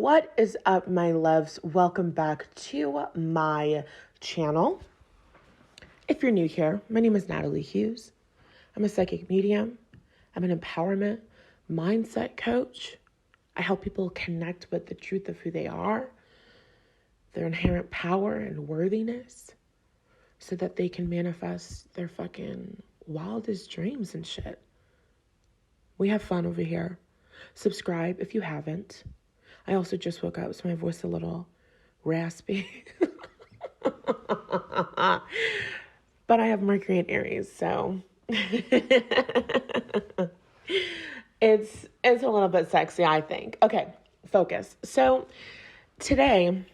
What is up, my loves? Welcome back to my channel. If you're new here, my name is Nathallie Hughes. I'm a psychic medium. I'm an empowerment mindset coach. I help people connect with the truth of who they are, their inherent power and worthiness, so that they can manifest their fucking wildest dreams and shit. We have fun over here. Subscribe if you haven't. I also just woke up, so my voice is a little raspy. But I have Mercury in Aries, so it's a little bit sexy, I think. Okay, focus. So today,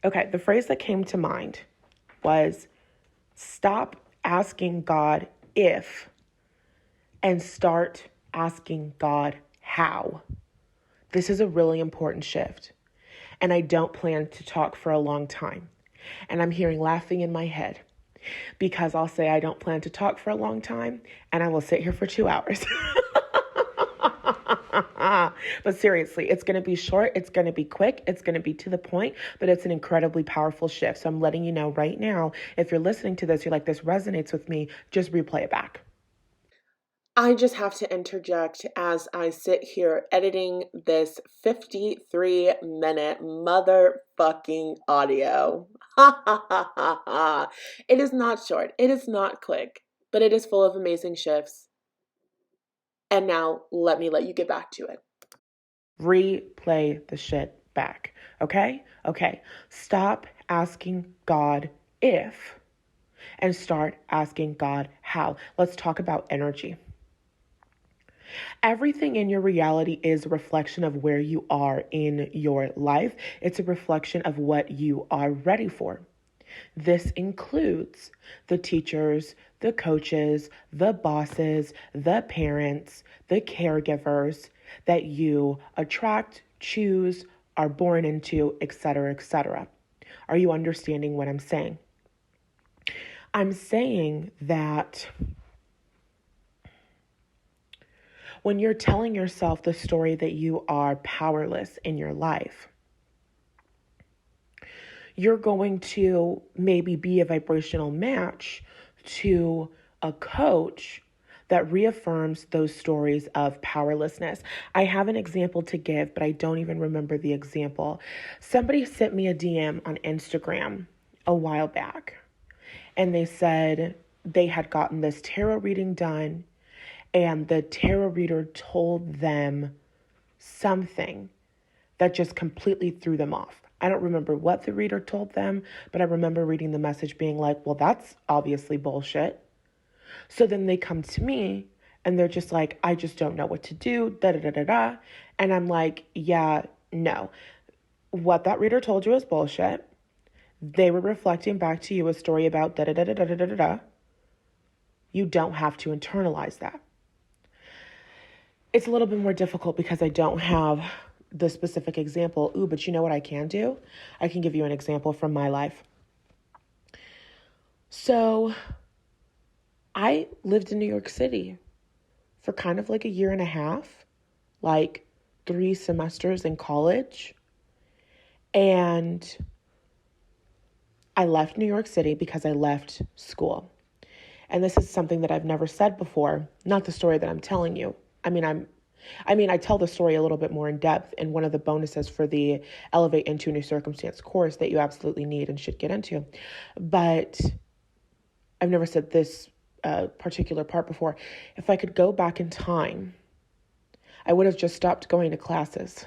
the phrase that came to mind was stop asking God if and start asking God how. This is a really important shift, and I don't plan to talk for a long time. And I'm hearing laughing in my head because I'll say I don't plan to talk for a long time, and I will sit here for 2 hours. But seriously, it's going to be short. It's going to be quick. It's going to be to the point, but it's an incredibly powerful shift. So I'm letting you know right now, if you're listening to this, you're like, this resonates with me, just replay it back. I just have to interject as I sit here editing this 53-minute motherfucking audio. It is not short. It is not quick, but it is full of amazing shifts. And now let you get back to it. Replay the shit back. Okay? Okay. Stop asking God if and start asking God how. Let's talk about energy. Everything in your reality is a reflection of where you are in your life. It's a reflection of what you are ready for. This includes the teachers, the coaches, the bosses, the parents, the caregivers that you attract, choose, are born into, etc., etc. Are you understanding what I'm saying? I'm saying that when you're telling yourself the story that you are powerless in your life, you're going to maybe be a vibrational match to a coach that reaffirms those stories of powerlessness. I have an example to give, but I don't even remember the example. Somebody sent me a DM on Instagram a while back, and they said they had gotten this tarot reading done, and the tarot reader told them something that just completely threw them off. I don't remember what the reader told them, but I remember reading the message being like, well, that's obviously bullshit. So then they come to me and they're just like, I just don't know what to do, da-da-da-da-da. And I'm like, yeah, no. What that reader told you is bullshit. They were reflecting back to you a story about da-da-da-da-da-da-da. You don't have to internalize that. It's a little bit more difficult because I don't have the specific example. Ooh, but you know what I can do? I can give you an example from my life. So I lived in New York City for kind of like a year and a half, like 3 semesters in college. And I left New York City because I left school. And this is something that I've never said before, not the story that I'm telling you. I tell the story a little bit more in depth in one of the bonuses for the Elevate into a New Circumstance course that you absolutely need and should get into. But I've never said this particular part before. If I could go back in time, I would have just stopped going to classes.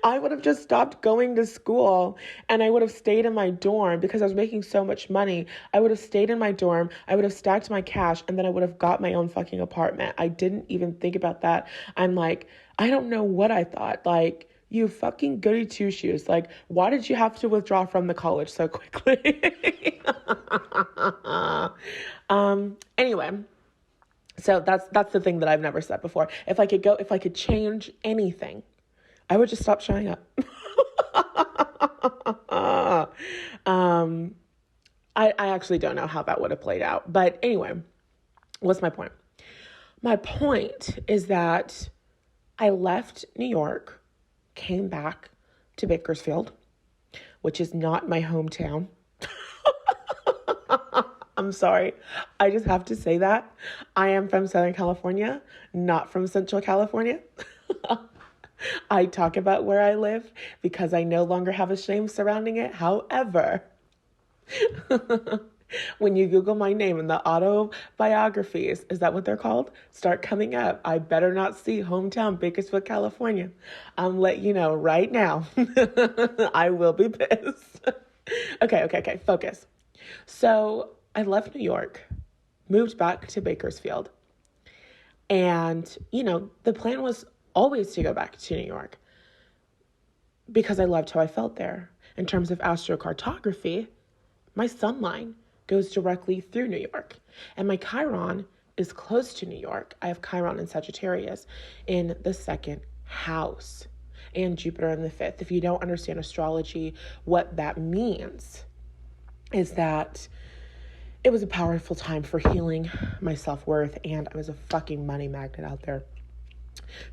I would have just stopped going to school and I would have stayed in my dorm because I was making so much money. I would have stayed in my dorm. I would have stacked my cash and then I would have got my own fucking apartment. I didn't even think about that. I'm like, I don't know what I thought. Like, you fucking goody two shoes. Like, why did you have to withdraw from the college so quickly? Anyway, so that's the thing that I've never said before. If I could change anything, I would just stop showing up. I actually don't know how that would have played out. But anyway, what's my point? My point is that I left New York, came back to Bakersfield, which is not my hometown. I'm sorry. I just have to say that. I am from Southern California, not from Central California. I talk about where I live because I no longer have a shame surrounding it. However, when you Google my name in the autobiographies, is that what they're called? Start coming up. I better not see hometown Bakersfield, California. I'm letting you know right now. I will be pissed. Okay. Focus. So I left New York, moved back to Bakersfield. And, the plan was always to go back to New York because I loved how I felt there. In terms of astrocartography, my sun line goes directly through New York, and my Chiron is close to New York. I have Chiron in Sagittarius in the second house and Jupiter in the fifth. If you don't understand astrology, what that means is that it was a powerful time for healing my self-worth, and I was a fucking money magnet out there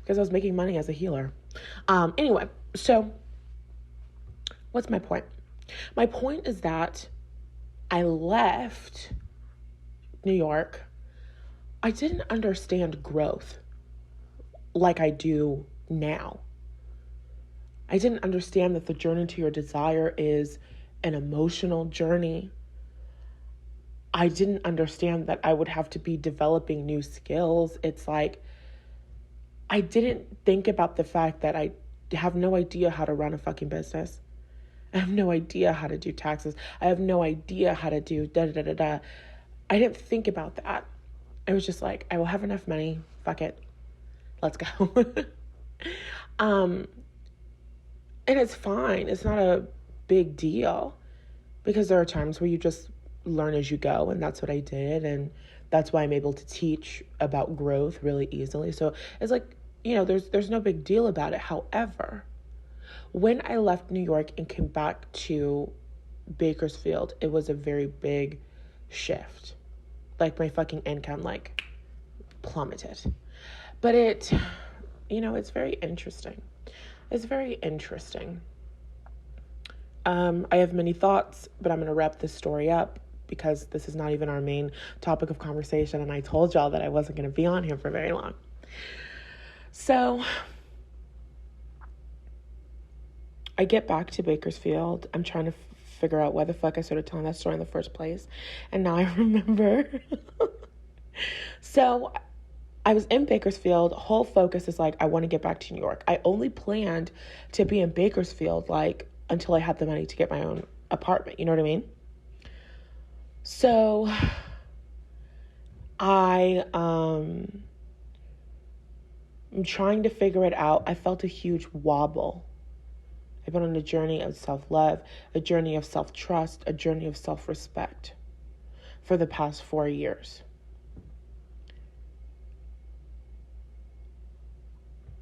because I was making money as a healer. Anyway, so what's my point? My point is that I left New York. I didn't understand growth like I do now. I didn't understand that the journey to your desire is an emotional journey. I didn't understand that I would have to be developing new skills. It's like, I didn't think about the fact that I have no idea how to run a fucking business. I have no idea how to do taxes. I have no idea how to do da-da-da-da-da. I didn't think about that. I was just like, I will have enough money. Fuck it. Let's go. And it's fine. It's not a big deal because there are times where you just learn as you go, and that's what I did, and that's why I'm able to teach about growth really easily. So it's like, there's no big deal about it. However, when I left New York and came back to Bakersfield, it was a very big shift. Like my fucking income plummeted. But it's very interesting. It's very interesting. I have many thoughts, but I'm going to wrap this story up because this is not even our main topic of conversation. And I told y'all that I wasn't going to be on here for very long. So I get back to Bakersfield. I'm trying to figure out why the fuck I started telling that story in the first place. And now I remember. So I was in Bakersfield. Whole focus is I want to get back to New York. I only planned to be in Bakersfield until I had the money to get my own apartment. You know what I mean? So I'm trying to figure it out. I felt a huge wobble. I've been on a journey of self-love, a journey of self-trust, a journey of self-respect for the past 4 years.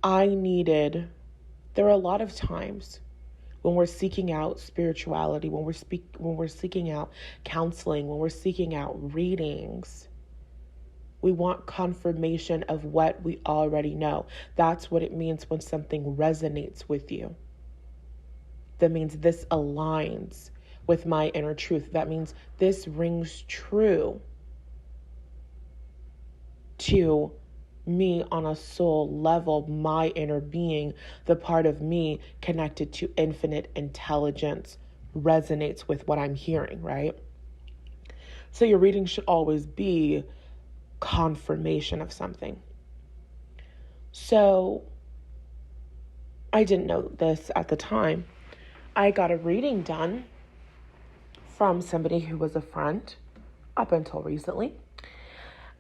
There are a lot of times when we're seeking out spirituality, when we're seeking out counseling, when we're seeking out readings, we want confirmation of what we already know. That's what it means when something resonates with you. That means this aligns with my inner truth. That means this rings true to me on a soul level, my inner being, the part of me connected to infinite intelligence resonates with what I'm hearing, right? So your reading should always be confirmation of something. So I didn't know this at the time. I got a reading done from somebody who was a friend up until recently.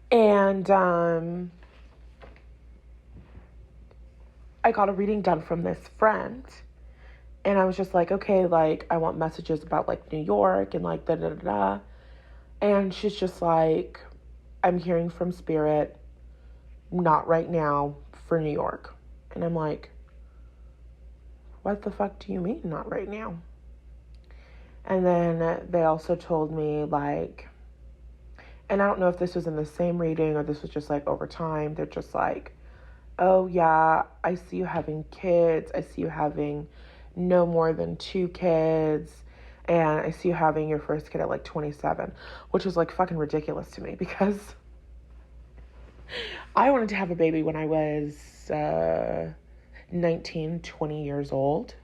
And I got a reading done from this friend. And I was just like, okay, I want messages about New York and da-da-da-da. And she's just like, I'm hearing from spirit, not right now for New York. And I'm like, what the fuck do you mean not right now? And then they also told me and I don't know if this was in the same reading or this was just over time. They're just oh yeah, I see you having kids. I see you having no more than 2 kids. And I see you having your first kid at like 27, which was like fucking ridiculous to me because I wanted to have a baby when I was 19, 20 years old.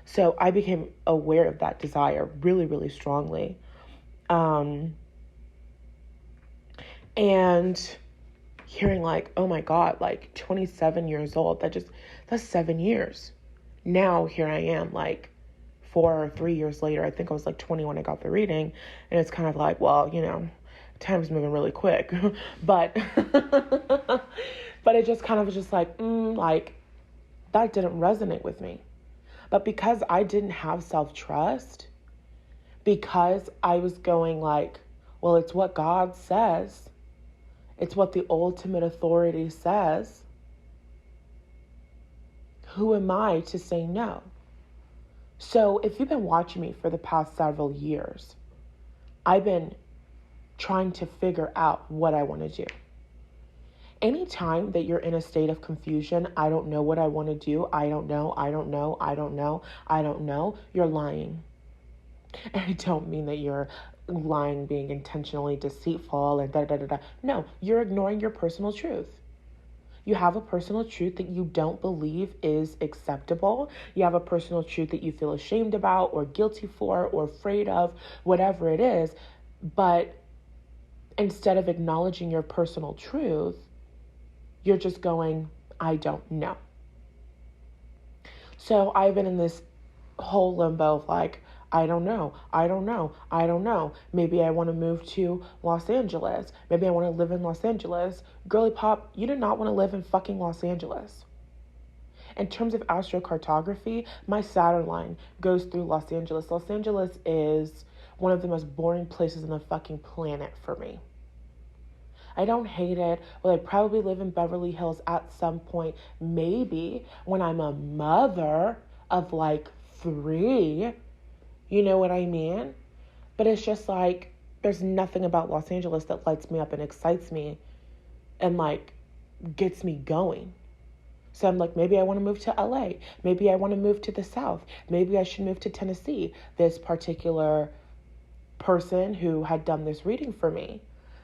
So I became aware of that desire really, really strongly. And hearing like, oh my God, like 27 years old, that's 7 years. Now here I am, like 4 or 3 years later. I think I was like 20 when I got the reading. And it's kind of like, well, time's moving really quick. But, but it just kind of was just like, like that didn't resonate with me. But because I didn't have self-trust, because I was going like, well, it's what God says. It's what the ultimate authority says. Who am I to say no? So if you've been watching me for the past several years, I've been trying to figure out what I want to do. Anytime that you're in a state of confusion, I don't know what I want to do, I don't know, you're lying. And I don't mean that you're lying being intentionally deceitful and da-da-da-da. No, you're ignoring your personal truth. You have a personal truth that you don't believe is acceptable. You have a personal truth that you feel ashamed about or guilty for or afraid of, whatever it is. But instead of acknowledging your personal truth, you're just going, I don't know. So I've been in this whole limbo of like, I don't know. Maybe I want to move to Los Angeles. Maybe I want to live in Los Angeles. Girly pop, you do not want to live in fucking Los Angeles. In terms of astrocartography, my Saturn line goes through Los Angeles. Los Angeles is one of the most boring places on the fucking planet for me. I don't hate it. Will I probably live in Beverly Hills at some point? Maybe when I'm a mother of like 3. You know what I mean? But it's just like, there's nothing about Los Angeles that lights me up and excites me and like gets me going. So I'm like, maybe I want to move to LA. Maybe I want to move to the South. Maybe I should move to Tennessee. This particular person who had done this reading for me,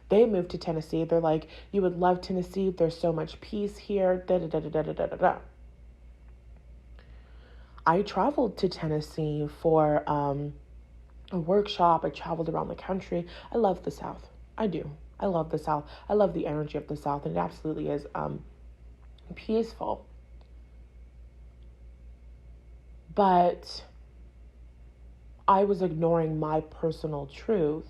they moved to Tennessee. They're like, you would love Tennessee. There's so much peace here. Da da da da da da da da. I traveled to Tennessee for a workshop. I traveled around the country. I love the South. I do. I love the South. I love the energy of the South, and it absolutely is peaceful. But I was ignoring my personal truth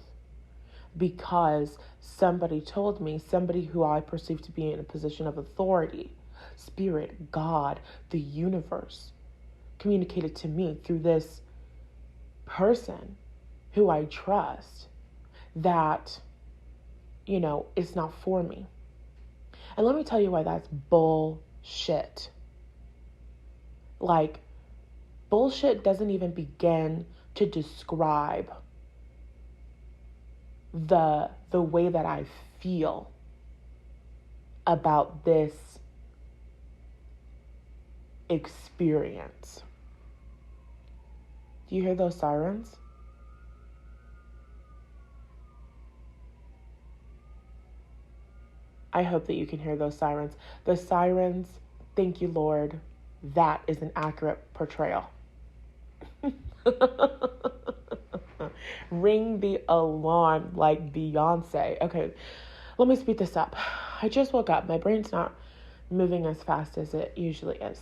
because somebody told me, somebody who I perceive to be in a position of authority, spirit, God, the universe, communicated to me through this person who I trust that, it's not for me. And let me tell you why that's bullshit. Like, bullshit doesn't even begin to describe the way that I feel about this experience. Do you hear those sirens? I hope that you can hear those sirens. The sirens, thank you, Lord. That is an accurate portrayal. Ring the alarm like Beyonce. Okay, let me speed this up. I just woke up. My brain's not moving as fast as it usually is.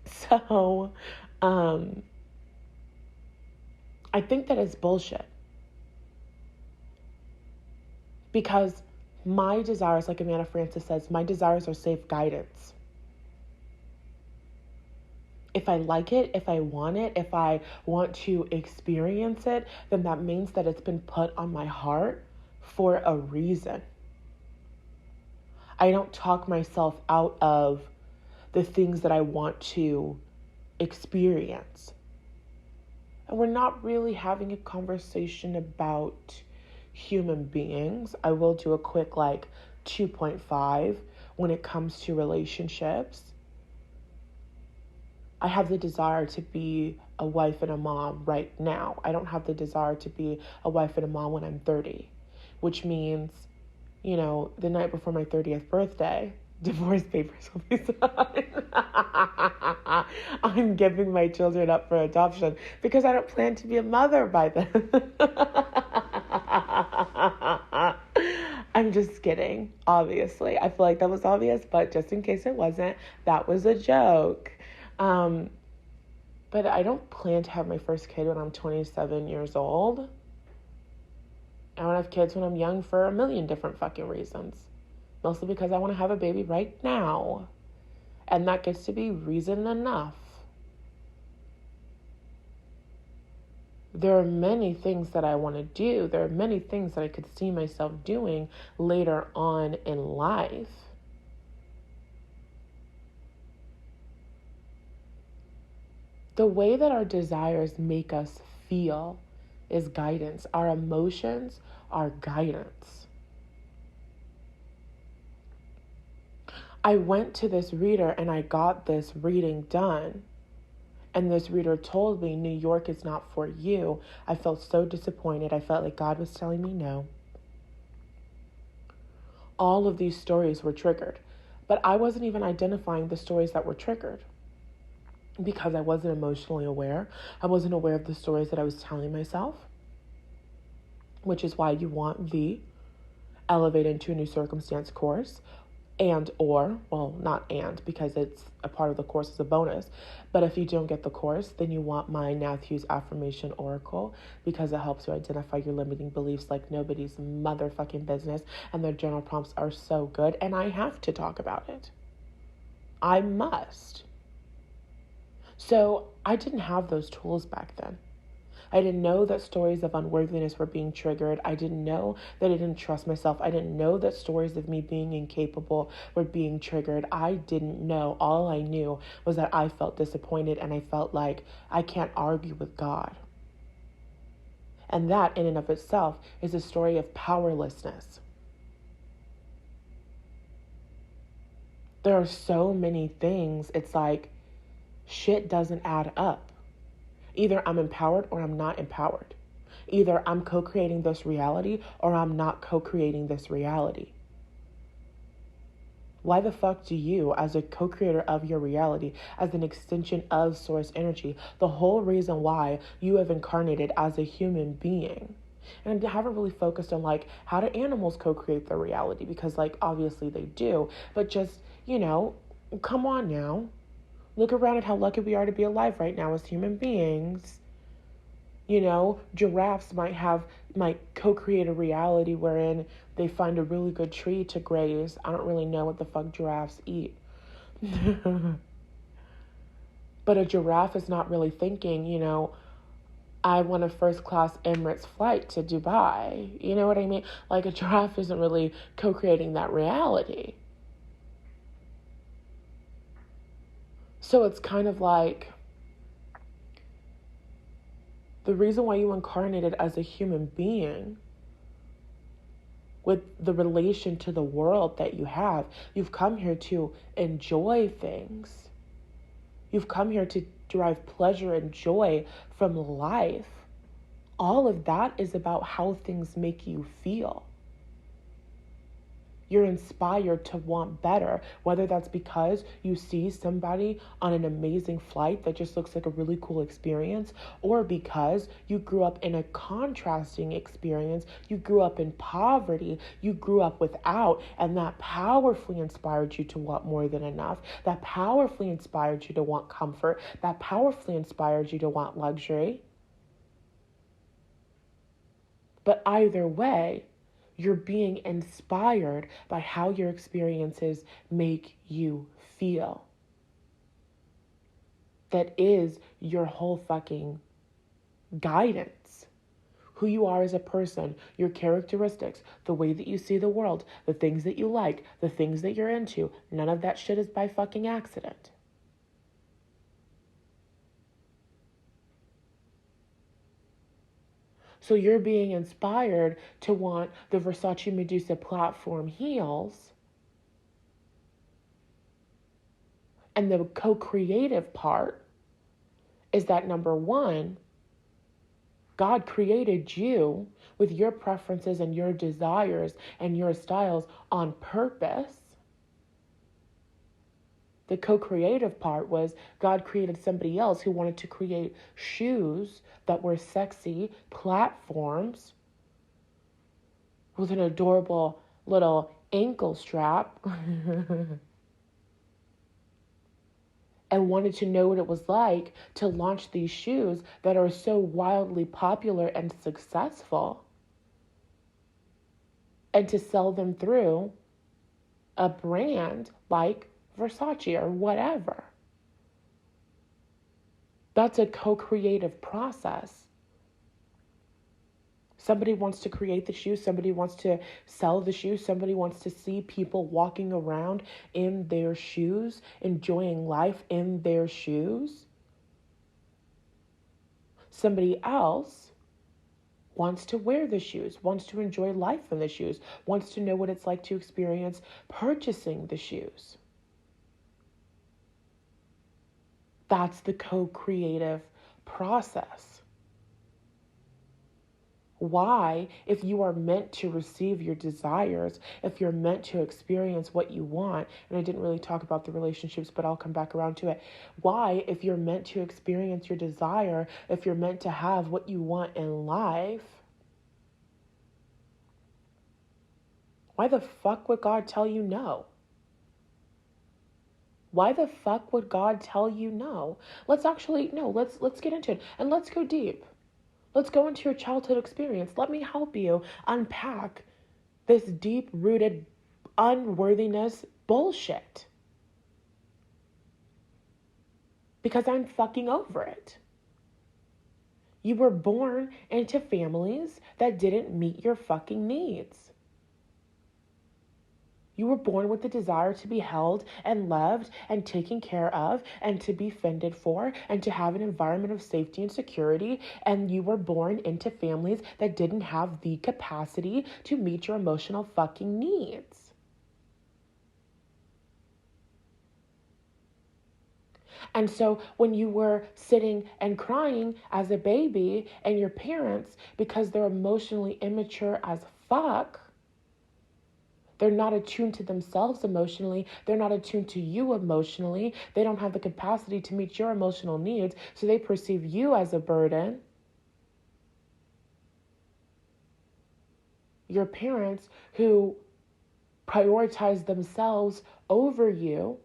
So, I think that is bullshit. Because my desires, like Amanda Francis says, my desires are safe guidance. If I like it, if I want it, if I want to experience it, then that means that it's been put on my heart for a reason. I don't talk myself out of the things that I want to experience. And we're not really having a conversation about human beings. I will do a quick 2.5 when it comes to relationships. I have the desire to be a wife and a mom right now. I don't have the desire to be a wife and a mom when I'm 30, which means, the night before my 30th birthday, divorce papers will be signed. I'm giving my children up for adoption because I don't plan to be a mother by then. I'm just kidding, obviously. I feel like that was obvious, but just in case it wasn't, that was a joke. But I don't plan to have my first kid when I'm 27 years old. I want to have kids when I'm young for a million different fucking reasons. Mostly because I want to have a baby right now. And that gets to be reason enough. There are many things that I want to do. There are many things that I could see myself doing later on in life. The way that our desires make us feel is guidance. Our emotions are guidance. I went to this reader and I got this reading done. And this reader told me, New York is not for you. I felt so disappointed. I felt like God was telling me no. All of these stories were triggered. But I wasn't even identifying the stories that were triggered because I wasn't emotionally aware. I wasn't aware of the stories that I was telling myself, which is why you want the Elevate into a New Circumstance course not because it's a part of the course as a bonus. But if you don't get the course, then you want my Nath Hughes affirmation oracle because it helps you identify your limiting beliefs like nobody's motherfucking business. And their journal prompts are so good. And I have to talk about it. I must. So I didn't have those tools back then. I didn't know that stories of unworthiness were being triggered. I didn't know that I didn't trust myself. I didn't know that stories of me being incapable were being triggered. I didn't know. All I knew was that I felt disappointed and I felt like I can't argue with God. And that in and of itself is a story of powerlessness. There are so many things. It's like shit doesn't add up. Either I'm empowered or I'm not empowered. Either I'm co-creating this reality or I'm not co-creating this reality. Why the fuck do you, as a co-creator of your reality, as an extension of source energy, the whole reason why you have incarnated as a human being? And I haven't really focused on how do animals co-create their reality? Because obviously they do, but just, come on now. Look around at how lucky we are to be alive right now as human beings. Giraffes might co-create a reality wherein they find a really good tree to graze. I don't really know what the fuck giraffes eat. But a giraffe is not really thinking, I want a first class Emirates flight to Dubai. You know what I mean? A giraffe isn't really co-creating that reality. So it's kind of like the reason why you incarnated as a human being with the relation to the world that you have, you've come here to enjoy things. You've come here to derive pleasure and joy from life. All of that is about how things make you feel. You're inspired to want better, whether that's because you see somebody on an amazing flight that just looks like a really cool experience, or because you grew up in a contrasting experience, you grew up in poverty, you grew up without, and that powerfully inspired you to want more than enough, that powerfully inspired you to want comfort, that powerfully inspired you to want luxury. But either way, you're being inspired by how your experiences make you feel. That is your whole fucking guidance. Who you are as a person, your characteristics, the way that you see the world, the things that you like, the things that you're into. None of that shit is by fucking accident. So you're being inspired to want the Versace Medusa platform heels, And the co-creative part is that, number one, God created you with your preferences and your desires and your styles on purpose. The co-creative part was God created somebody else who wanted to create shoes that were sexy platforms with an adorable little ankle strap and wanted to know what it was like to launch these shoes that are so wildly popular and successful, and to sell them through a brand like Versace or whatever. That's a co-creative process. Somebody wants to create the shoes, somebody wants to sell the shoes, somebody wants to see people walking around in their shoes, enjoying life in their shoes. Somebody else wants to wear the shoes, wants to enjoy life in the shoes, wants to know what it's like to experience purchasing the shoes. That's the co-creative process. Why, if you are meant to receive your desires, if you're meant to experience what you want, and I didn't really talk about the relationships, but I'll come back around to it. Why, if you're meant to experience your desire, if you're meant to have what you want in life, why the fuck would God tell you no? Why the fuck would God tell you no? Let's get into it and let's go deep. Let's go into your childhood experience. Let me help you unpack this deep-rooted unworthiness bullshit. Because I'm fucking over it. You were born into families that didn't meet your fucking needs. You were born with the desire to be held and loved and taken care of and to be fended for and to have an environment of safety and security. And you were born into families that didn't have the capacity to meet your emotional fucking needs. And so when you were sitting and crying as a baby and your parents, because they're emotionally immature as fuck, they're not attuned to themselves emotionally. They're not attuned to you emotionally. They don't have the capacity to meet your emotional needs, so they perceive you as a burden. Your parents who prioritize themselves over you.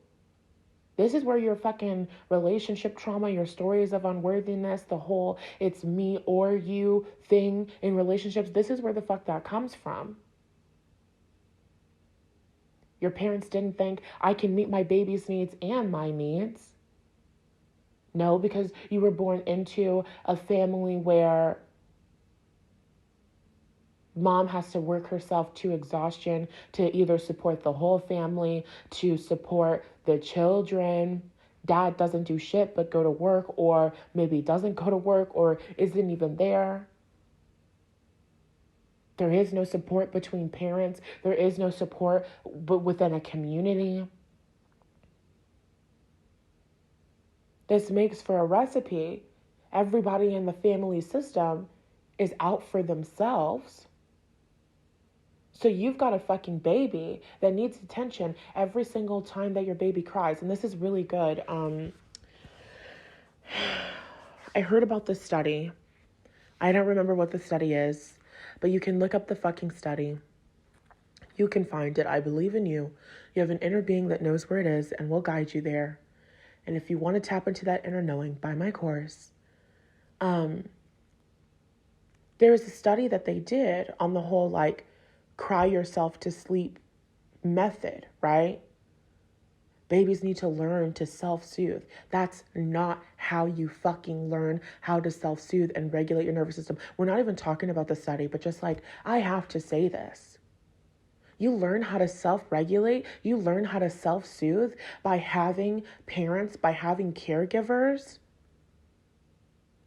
This is where your fucking relationship trauma, your stories of unworthiness, the whole it's me or you thing in relationships, this is where the fuck that comes from. Your parents didn't think, I can meet my baby's needs and my needs. No, because you were born into a family where mom has to work herself to exhaustion to either support the whole family, to support the children. Dad doesn't do shit but go to work, or maybe doesn't go to work, or isn't even there. There is no support between parents. There is no support within a community. This makes for a recipe. Everybody in the family system is out for themselves. So you've got a fucking baby that needs attention every single time that your baby cries. And this is really good. I heard about this study. I don't remember what the study is, but you can look up the fucking study. You can find it. I believe in you. You have an inner being that knows where it is and will guide you there. And if you want to tap into that inner knowing, buy my course. There was a study that they did on the whole, like, cry yourself to sleep method, right? Babies need to learn to self-soothe. That's not how you fucking learn how to self-soothe and regulate your nervous system. We're not even talking about the study, but just like, I have to say this. You learn how to self-regulate. You learn how to self-soothe by having parents, by having caregivers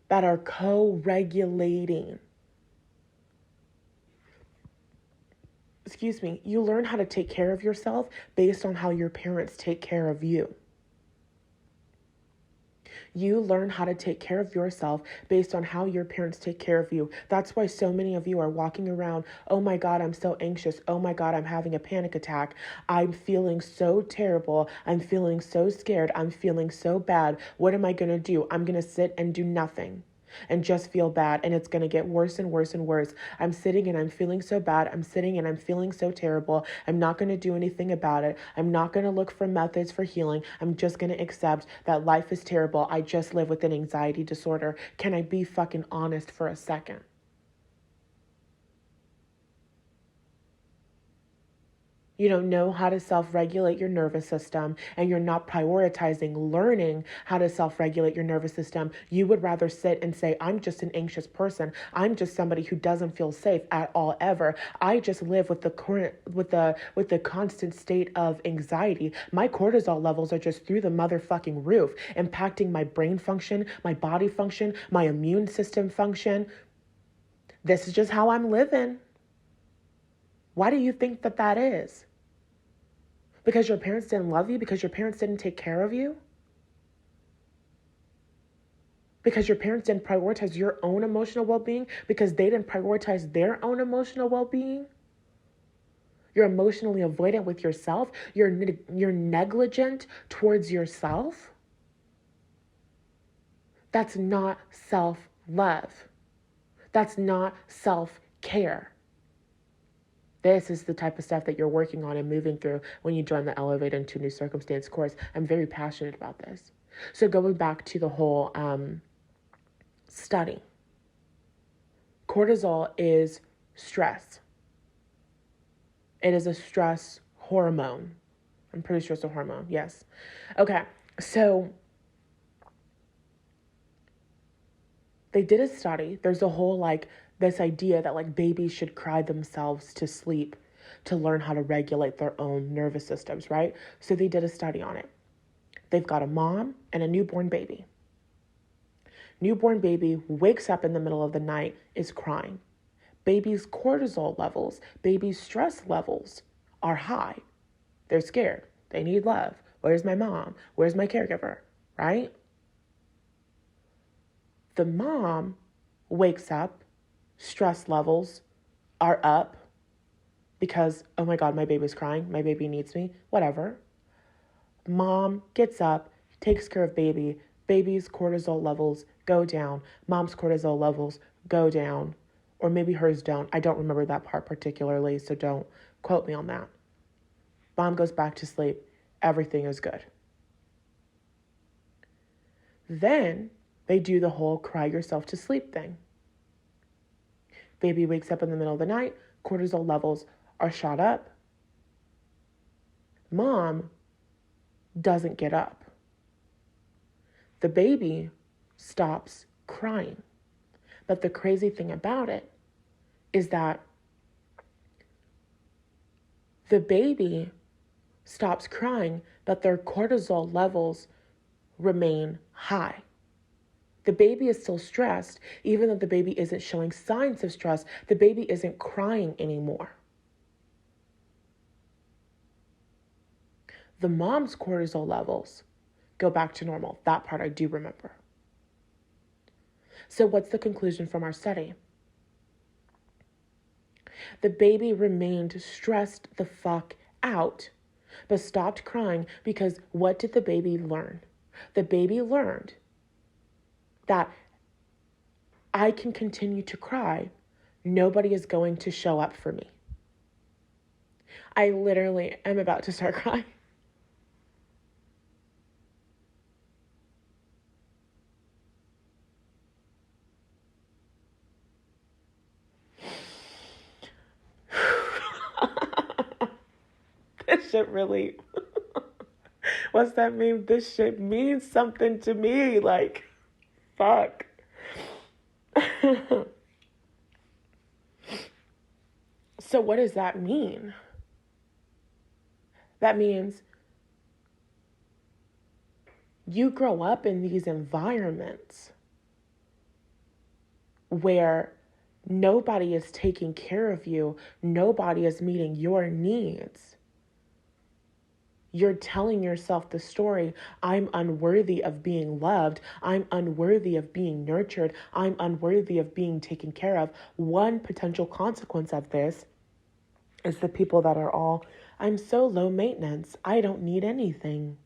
that are co-regulating. You learn how to take care of yourself based on how your parents take care of you. You learn how to take care of yourself based on how your parents take care of you. That's why so many of you are walking around, oh my God, I'm so anxious. Oh my God, I'm having a panic attack. I'm feeling so terrible. I'm feeling so scared. I'm feeling so bad. What am I going to do? I'm going to sit and do nothing and just feel bad. And it's going to get worse and worse and worse. I'm sitting and I'm feeling so bad. I'm sitting and I'm feeling so terrible. I'm not going to do anything about it. I'm not going to look for methods for healing. I'm just going to accept that life is terrible. I just live with an anxiety disorder. Can I be fucking honest for a second? You don't know how to self-regulate your nervous system, and you're not prioritizing learning how to self-regulate your nervous system. You would rather sit and say, I'm just an anxious person. I'm just somebody who doesn't feel safe at all ever. I just live with the constant state of anxiety. My cortisol levels are just through the motherfucking roof, impacting my brain function, my body function, my immune system function. This is just how I'm living. Why do you think that is? Because your parents didn't love you? Because your parents didn't take care of you? Because your parents didn't prioritize your own emotional well-being? Because they didn't prioritize their own emotional well-being? You're emotionally avoidant with yourself? You're negligent towards yourself? That's not self-love. That's not self-care. This is the type of stuff that you're working on and moving through when you join the Elevate into New Circumstance course. I'm very passionate about this. So going back to the whole study, cortisol is stress. It is a stress hormone. I'm pretty sure it's a hormone. Yes. Okay. So they did a study. There's a whole this idea that babies should cry themselves to sleep to learn how to regulate their own nervous systems, right? So they did a study on it. They've got a mom and a newborn baby. Newborn baby wakes up in the middle of the night, is crying. Baby's cortisol levels, baby's stress levels are high. They're scared. They need love. Where's my mom? Where's my caregiver? Right? The mom wakes up, stress levels are up because, oh my God, my baby's crying. My baby needs me. Whatever. Mom gets up, takes care of baby. Baby's cortisol levels go down. Mom's cortisol levels go down. Or maybe hers don't. I don't remember that part particularly, so don't quote me on that. Mom goes back to sleep. Everything is good. Then they do the whole cry yourself to sleep thing. Baby wakes up in the middle of the night. Cortisol levels are shot up. Mom doesn't get up. The baby stops crying. But the crazy thing about it is that the baby stops crying, but their cortisol levels remain high. The baby is still stressed, even though the baby isn't showing signs of stress. The baby isn't crying anymore. The mom's cortisol levels go back to normal. That part I do remember. So what's the conclusion from our study? The baby remained stressed the fuck out, but stopped crying because what did the baby learn? The baby learned that I can continue to cry. Nobody is going to show up for me. I literally am about to start crying. This shit really, what's that mean? This shit means something to me. Fuck. So what does that mean? That means you grow up in these environments where nobody is taking care of you. Nobody is meeting your needs. You're telling yourself the story, I'm unworthy of being loved. I'm unworthy of being nurtured. I'm unworthy of being taken care of. One potential consequence of this is the people that are all, I'm so low maintenance. I don't need anything.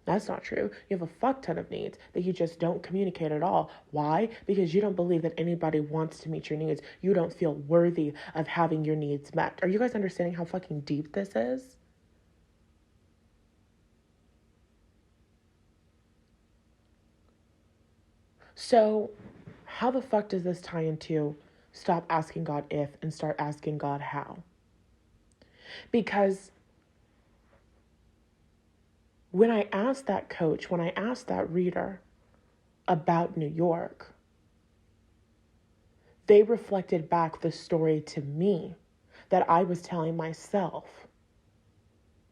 That's not true. You have a fuck ton of needs that you just don't communicate at all. Why? Because you don't believe that anybody wants to meet your needs. You don't feel worthy of having your needs met. Are you guys understanding how fucking deep this is? So, how the fuck does this tie into stop asking God if and start asking God how? Because when I asked that coach, when I asked that reader about New York, they reflected back the story to me that I was telling myself,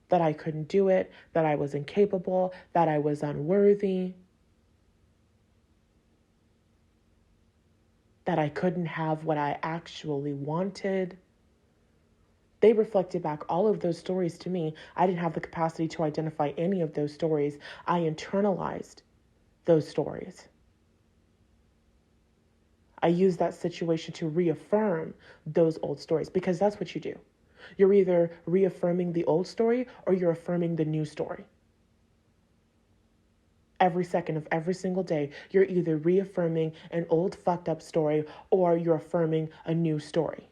that I couldn't do it, that I was incapable, that I was unworthy, that I couldn't have what I actually wanted. They reflected back all of those stories to me. I didn't have the capacity to identify any of those stories. I internalized those stories. I used that situation to reaffirm those old stories, because that's what you do. You're either reaffirming the old story or you're affirming the new story. Every second of every single day, you're either reaffirming an old fucked up story or you're affirming a new story.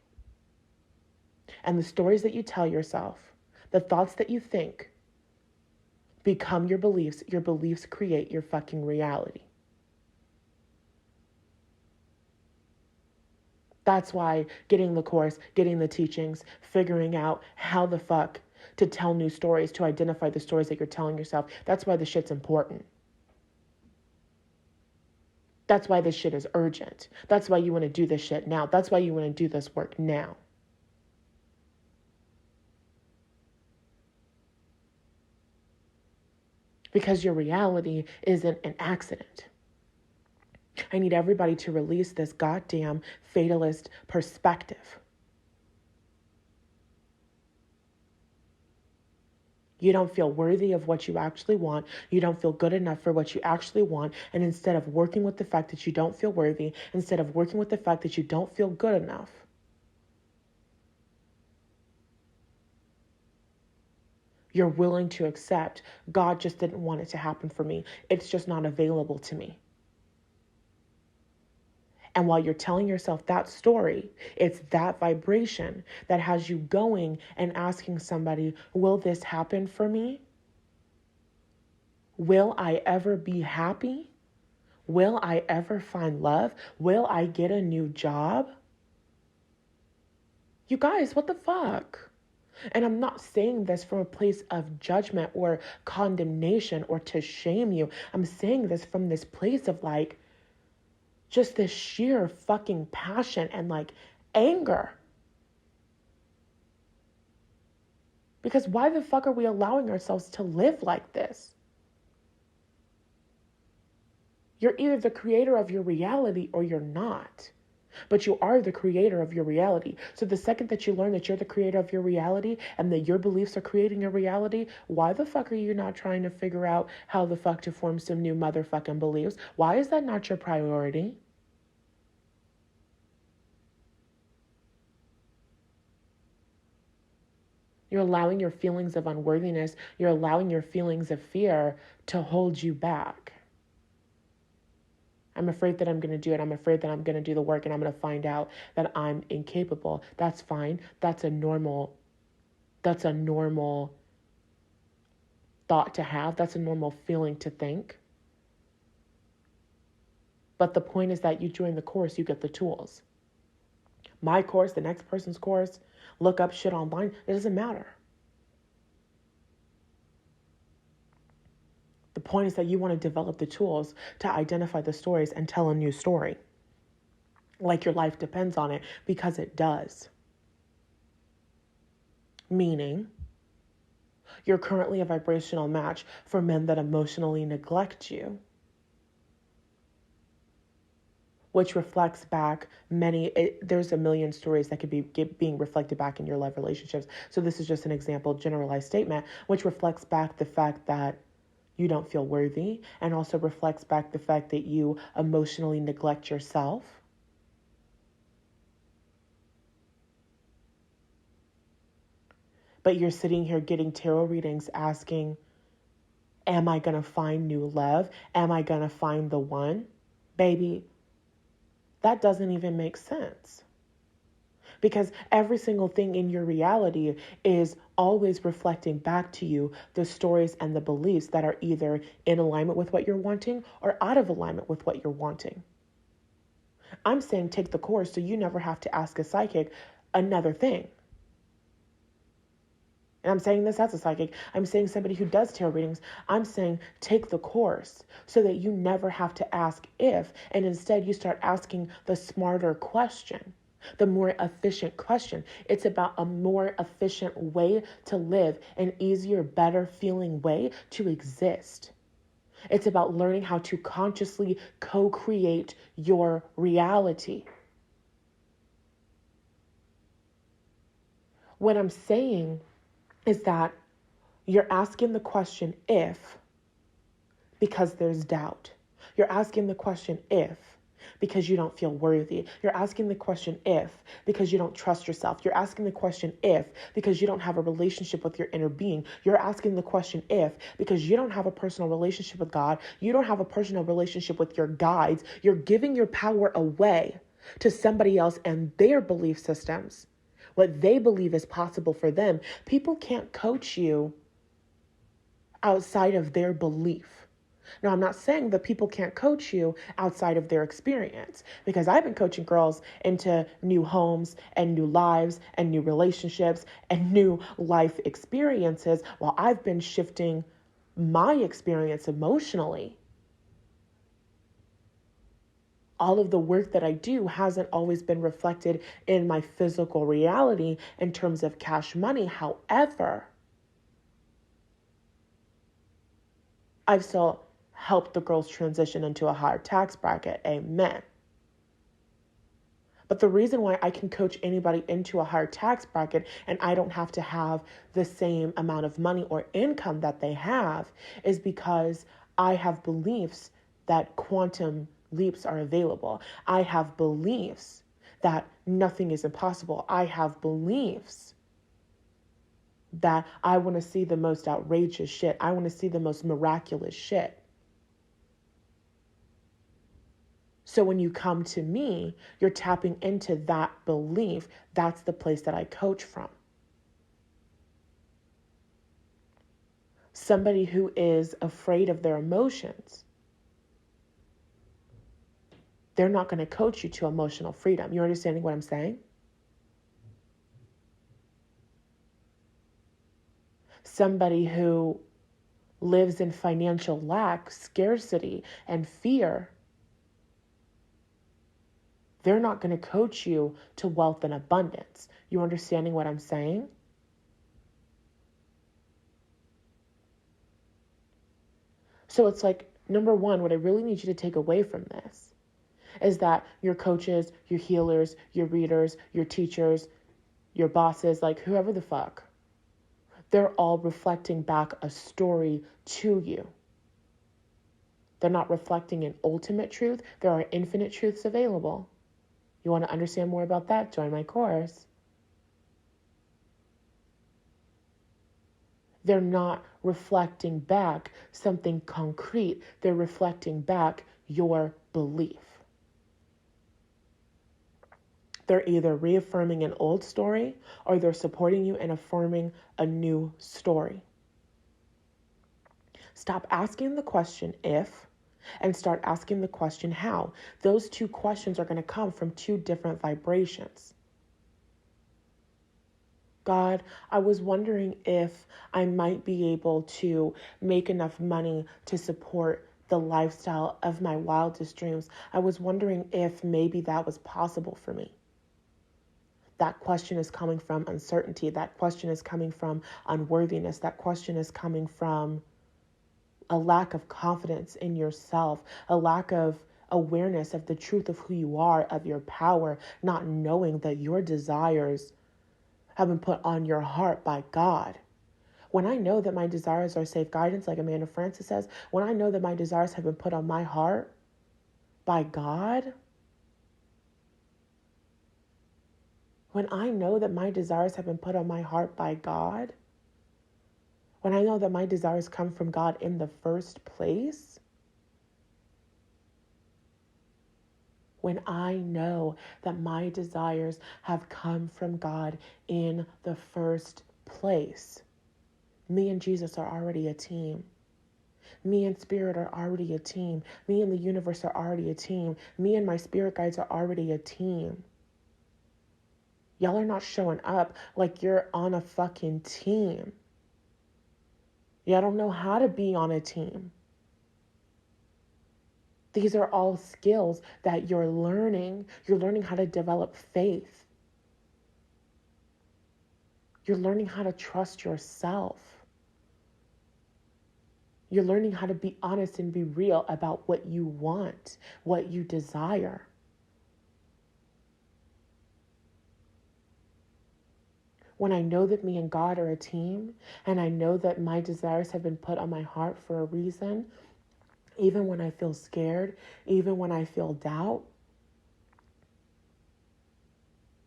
And the stories that you tell yourself, the thoughts that you think, become your beliefs. Your beliefs create your fucking reality. That's why getting the course, getting the teachings, figuring out how the fuck to tell new stories, to identify the stories that you're telling yourself, that's why this shit's important. That's why this shit is urgent. That's why you want to do this shit now. That's why you want to do this work now. Because your reality isn't an accident. I need everybody to release this goddamn fatalist perspective. You don't feel worthy of what you actually want. You don't feel good enough for what you actually want. And instead of working with the fact that you don't feel worthy, instead of working with the fact that you don't feel good enough, you're willing to accept God just didn't want it to happen for me. It's just not available to me. And while you're telling yourself that story, it's that vibration that has you going and asking somebody, will this happen for me? Will I ever be happy? Will I ever find love? Will I get a new job? You guys, what the fuck? And I'm not saying this from a place of judgment or condemnation or to shame you. I'm saying this from this place of like, just this sheer fucking passion and like anger. Because why the fuck are we allowing ourselves to live like this? You're either the creator of your reality or you're not. But you are the creator of your reality. So the second that you learn that you're the creator of your reality and that your beliefs are creating your reality, why the fuck are you not trying to figure out how the fuck to form some new motherfucking beliefs? Why is that not your priority? You're allowing your feelings of unworthiness, you're allowing your feelings of fear to hold you back. I'm afraid that I'm going to do it. I'm afraid that I'm going to do the work and I'm going to find out that I'm incapable. That's fine. That's a normal thought to have. That's a normal feeling to think. But the point is that you join the course, you get the tools. My course, the next person's course, look up shit online. It doesn't matter. The point is that you want to develop the tools to identify the stories and tell a new story. Like your life depends on it, because it does. Meaning, you're currently a vibrational match for men that emotionally neglect you. which reflects back there's a million stories that could be being reflected back in your love relationships. So this is just an example, generalized statement, which reflects back the fact that you don't feel worthy, and also reflects back the fact that you emotionally neglect yourself. But you're sitting here getting tarot readings asking, am I going to find new love? Am I going to find the one? Baby, that doesn't even make sense. Because every single thing in your reality is always reflecting back to you the stories and the beliefs that are either in alignment with what you're wanting or out of alignment with what you're wanting. I'm saying take the course so you never have to ask a psychic another thing. And I'm saying this as a psychic. I'm saying somebody who does tarot readings. I'm saying take the course so that you never have to ask if, and instead you start asking the smarter question, the more efficient question. It's about a more efficient way to live, an easier, better feeling way to exist. It's about learning how to consciously co-create your reality. What I'm saying is that you're asking the question if because there's doubt. You're asking the question if because you don't feel worthy. You're asking the question if because you don't trust yourself. You're asking the question if because you don't have a relationship with your inner being. You're asking the question if because you don't have a personal relationship with God. You don't have a personal relationship with your guides. You're giving your power away to somebody else and their belief systems, what they believe is possible for them. People can't coach you outside of their belief. Now, I'm not saying that people can't coach you outside of their experience, because I've been coaching girls into new homes and new lives and new relationships and new life experiences while I've been shifting my experience emotionally. All of the work that I do hasn't always been reflected in my physical reality in terms of cash money. However, I've still helped the girls transition into a higher tax bracket. Amen. But the reason why I can coach anybody into a higher tax bracket and I don't have to have the same amount of money or income that they have is because I have beliefs that quantum leaps are available. I have beliefs that nothing is impossible. I have beliefs that I want to see the most outrageous shit. I want to see the most miraculous shit. So when you come to me, you're tapping into that belief. That's the place that I coach from. Somebody who is afraid of their emotions, they're not going to coach you to emotional freedom. You're understanding what I'm saying? Somebody who lives in financial lack, scarcity, and fear, they're not going to coach you to wealth and abundance. You understanding what I'm saying? So it's like, number one, what I really need you to take away from this is that your coaches, your healers, your readers, your teachers, your bosses, like whoever the fuck, they're all reflecting back a story to you. They're not reflecting an ultimate truth. There are infinite truths available. You want to understand more about that? Join my course. They're not reflecting back something concrete. They're reflecting back your belief. They're either reaffirming an old story or they're supporting you and affirming a new story. Stop asking the question if and start asking the question how. Those two questions are going to come from two different vibrations. God, I was wondering if I might be able to make enough money to support the lifestyle of my wildest dreams. I was wondering if maybe that was possible for me. That question is coming from uncertainty. That question is coming from unworthiness. That question is coming from a lack of confidence in yourself, a lack of awareness of the truth of who you are, of your power, not knowing that your desires have been put on your heart by God. When I know that my desires are safe guidance, like Amanda Francis says, when I know that my desires have been put on my heart by God, when I know that my desires have been put on my heart by God, when I know that my desires come from God in the first place, when I know that my desires have come from God in the first place, me and Jesus are already a team. Me and Spirit are already a team. Me and the universe are already a team. Me and my spirit guides are already a team. Y'all are not showing up like you're on a fucking team. Y'all don't know how to be on a team. These are all skills that you're learning. You're learning how to develop faith. You're learning how to trust yourself. You're learning how to be honest and be real about what you want, what you desire. When I know that me and God are a team, and I know that my desires have been put on my heart for a reason, even when I feel scared, even when I feel doubt,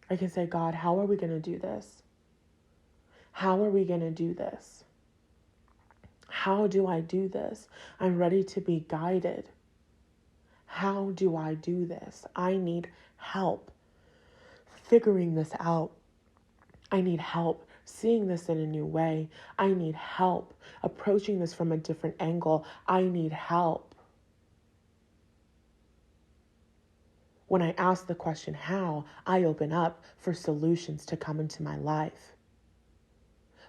I can say, God, how are we going to do this? How are we going to do this? How do I do this? I'm ready to be guided. How do I do this? I need help figuring this out. I need help seeing this in a new way. I need help approaching this from a different angle. I need help. When I ask the question, how, I open up for solutions to come into my life.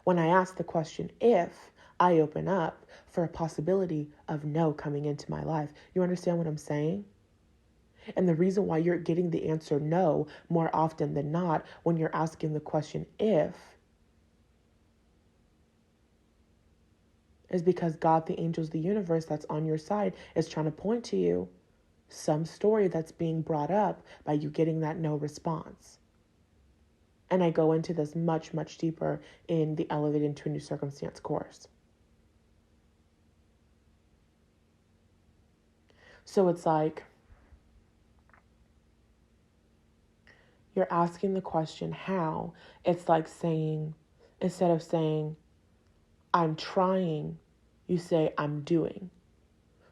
When I ask the question, if, I open up for a possibility of no coming into my life. You understand what I'm saying? And the reason why you're getting the answer no more often than not when you're asking the question if is because God, the angels, the universe that's on your side is trying to point to you some story that's being brought up by you getting that no response. And I go into this much, much deeper in the Elevate into a New Circumstance course. So it's like you're asking the question, how? It's like saying, instead of saying, I'm trying, you say, I'm doing.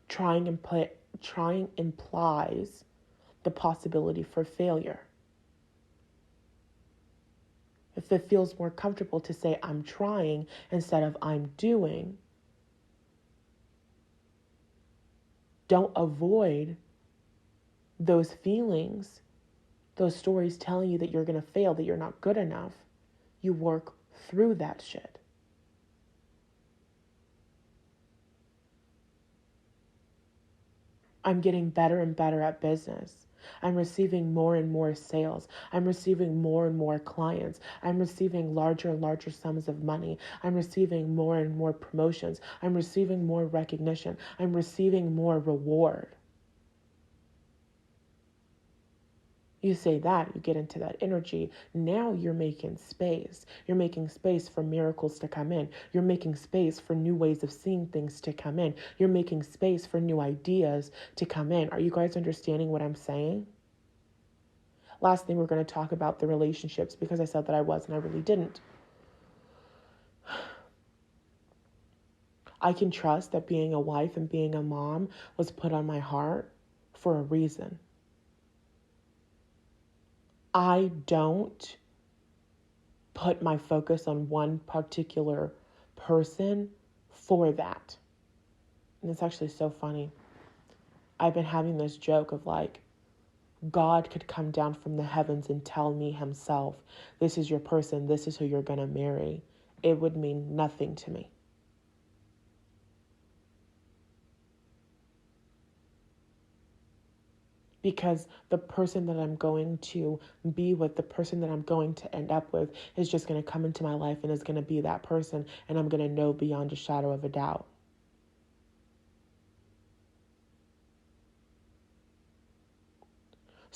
Trying implies the possibility for failure. If it feels more comfortable to say, I'm trying instead of I'm doing, don't avoid those feelings, those stories telling you that you're going to fail, that you're not good enough. You work through that shit. I'm getting better and better at business. I'm receiving more and more sales. I'm receiving more and more clients. I'm receiving larger and larger sums of money. I'm receiving more and more promotions. I'm receiving more recognition. I'm receiving more reward. You say that, you get into that energy. Now you're making space. You're making space for miracles to come in. You're making space for new ways of seeing things to come in. You're making space for new ideas to come in. Are you guys understanding what I'm saying? Last thing, we're going to talk about the relationships because I said that I was and I really didn't. I can trust that being a wife and being a mom was put on my heart for a reason. I don't put my focus on one particular person for that. And it's actually so funny. I've been having this joke of like, God could come down from the heavens and tell me himself, this is your person, this is who you're going to marry. It would mean nothing to me. Because the person that I'm going to be with, the person that I'm going to end up with is just going to come into my life and is going to be that person. And I'm going to know beyond a shadow of a doubt.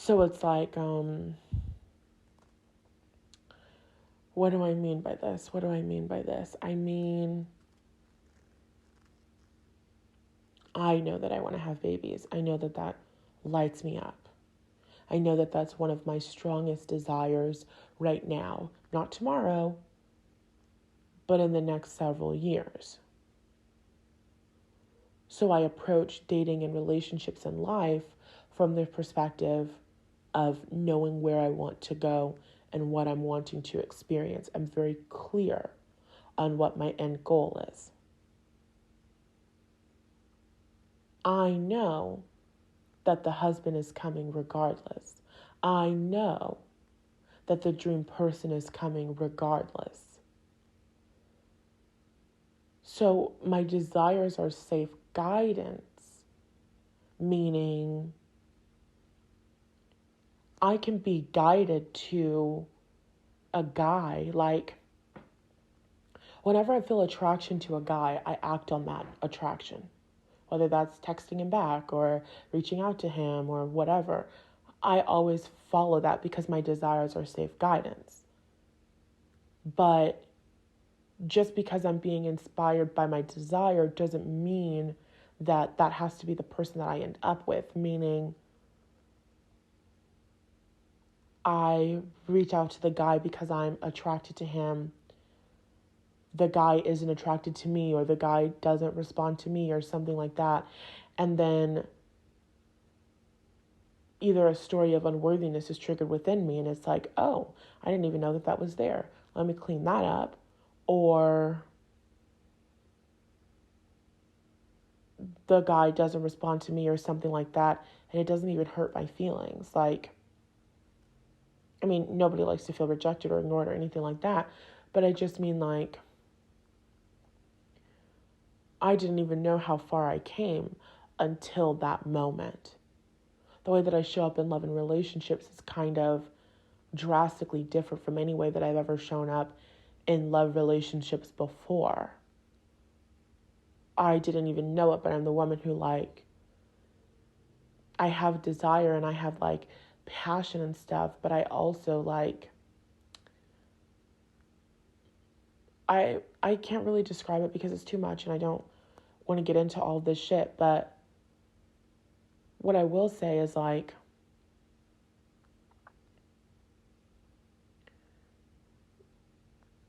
So it's like, what do I mean by this? What do I mean by this? I mean, I know that I want to have babies. I know that that lights me up. I know that that's one of my strongest desires right now, not tomorrow, but in the next several years. So I approach dating and relationships in life from the perspective of knowing where I want to go and what I'm wanting to experience. I'm very clear on what my end goal is. I know that the husband is coming regardless. I know that the dream person is coming regardless. So my desires are safe guidance, meaning I can be guided to a guy. Like, whenever I feel attraction to a guy, I act on that attraction. Whether that's texting him back or reaching out to him or whatever, I always follow that because my desires are safe guidance. But just because I'm being inspired by my desire doesn't mean that that has to be the person that I end up with, meaning I reach out to the guy because I'm attracted to him. The guy isn't attracted to me, or the guy doesn't respond to me, or something like that. And then either a story of unworthiness is triggered within me, and it's like, oh, I didn't even know that that was there. Let me clean that up. Or the guy doesn't respond to me or something like that, and it doesn't even hurt my feelings. Like, I mean, nobody likes to feel rejected or ignored or anything like that, but I just mean, like, I didn't even know how far I came until that moment. The way that I show up in love and relationships is kind of drastically different from any way that I've ever shown up in love relationships before. I didn't even know it, but I'm the woman who, like, I have desire and I have, like, passion and stuff, but I also, like, I can't really describe it because it's too much and I don't want to get into all this shit, but what I will say is, like,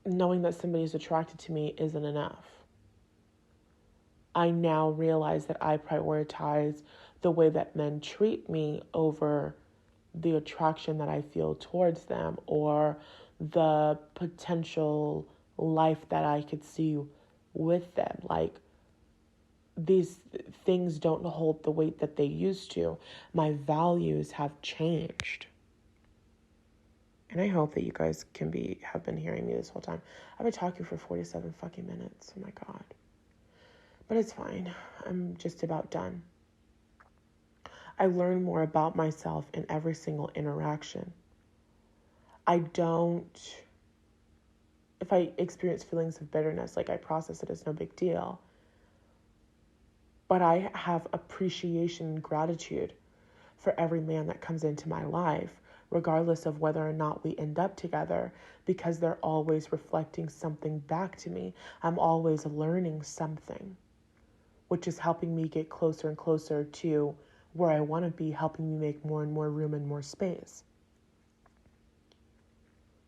knowing that somebody's attracted to me isn't enough. I now realize that I prioritize the way that men treat me over the attraction that I feel towards them or the potential life that I could see with them. Like, these things don't hold the weight that they used to. My values have changed. And I hope that you guys have been hearing me this whole time. I've been talking for 47 fucking minutes. Oh my God. But it's fine. I'm just about done. I learn more about myself in every single interaction. If I experience feelings of bitterness, like, I process it as no big deal. But I have appreciation and gratitude for every man that comes into my life, regardless of whether or not we end up together, because they're always reflecting something back to me. I'm always learning something, which is helping me get closer and closer to where I want to be, helping me make more and more room and more space.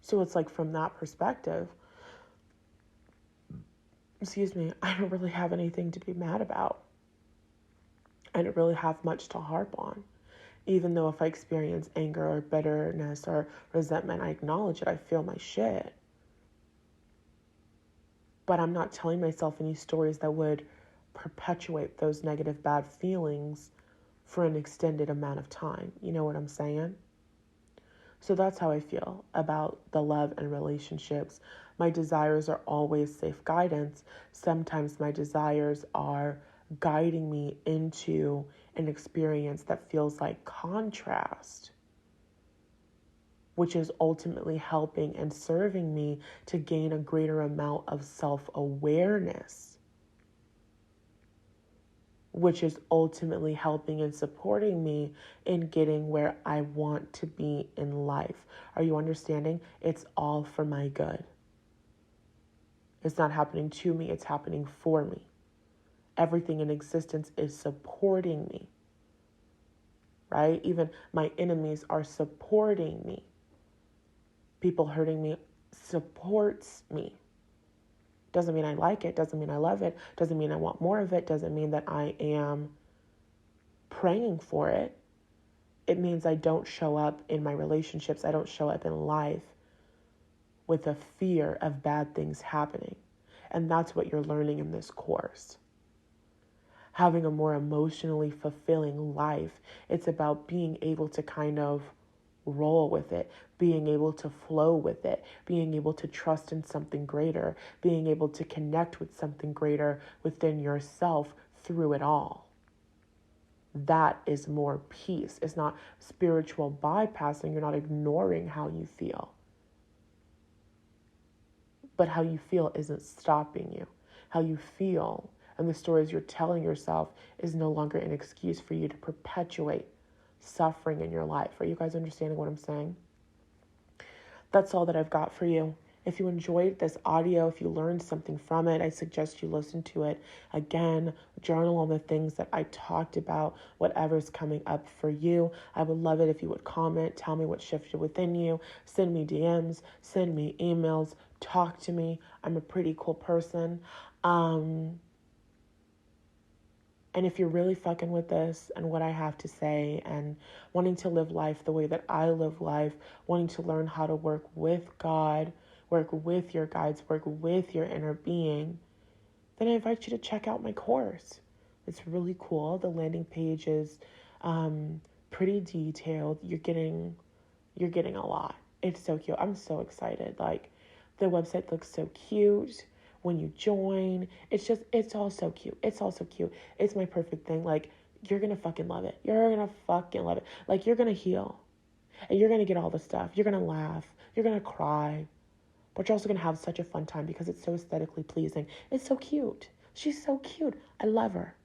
So it's like, from that perspective, I don't really have anything to be mad about. I don't really have much to harp on. Even though if I experience anger or bitterness or resentment, I acknowledge it. I feel my shit. But I'm not telling myself any stories that would perpetuate those negative, bad feelings for an extended amount of time. You know what I'm saying? So that's how I feel about the love and relationships. My desires are always safe guidance. Sometimes my desires are guiding me into an experience that feels like contrast, which is ultimately helping and serving me to gain a greater amount of self-awareness, which is ultimately helping and supporting me in getting where I want to be in life. Are you understanding? It's all for my good. It's not happening to me, it's happening for me. Everything in existence is supporting me, right? Even my enemies are supporting me. People hurting me supports me. Doesn't mean I like it, doesn't mean I love it, doesn't mean I want more of it, doesn't mean that I am praying for it. It means I don't show up in my relationships, I don't show up in life with a fear of bad things happening. And that's what you're learning in this course. Having a more emotionally fulfilling life. It's about being able to kind of roll with it, being able to flow with it, being able to trust in something greater, being able to connect with something greater within yourself through it all. That is more peace. It's not spiritual bypassing. You're not ignoring how you feel. But how you feel isn't stopping you. How you feel and the stories you're telling yourself is no longer an excuse for you to perpetuate suffering in your life. Are you guys understanding what I'm saying? That's all that I've got for you. If you enjoyed this audio, if you learned something from it, I suggest you listen to it again, journal on the things that I talked about, whatever's coming up for you. I would love it if you would comment, tell me what shifted within you, send me DMs, send me emails, talk to me. I'm a pretty cool person. And if you're really fucking with this and what I have to say and wanting to live life the way that I live life, wanting to learn how to work with God, work with your guides, work with your inner being, then I invite you to check out my course. It's really cool. The landing page is pretty detailed. You're getting a lot. It's so cute. I'm so excited. Like, the website looks so cute. When you join, it's all so cute. It's all so cute. It's my perfect thing. Like, you're going to fucking love it. You're going to fucking love it. Like, you're going to heal. And you're going to get all the stuff. You're going to laugh. You're going to cry. But you're also going to have such a fun time because it's so aesthetically pleasing. It's so cute. She's so cute. I love her.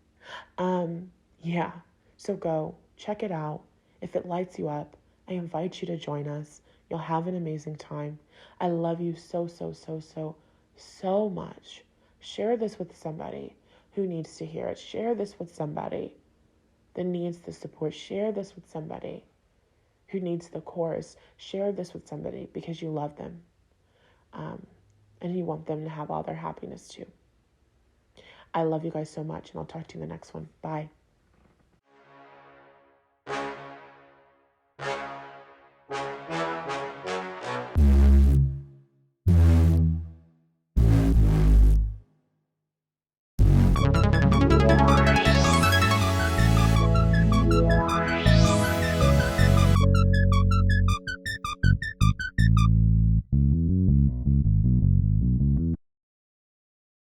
Yeah. So go check it out. If it lights you up, I invite you to join us. You'll have an amazing time. I love you so, so, so, so, so much. Share this with somebody who needs to hear it. Share this with somebody that needs the support. Share this with somebody who needs the course. Share this with somebody because you love them. And you want them to have all their happiness too. I love you guys so much, and I'll talk to you in the next one. Bye.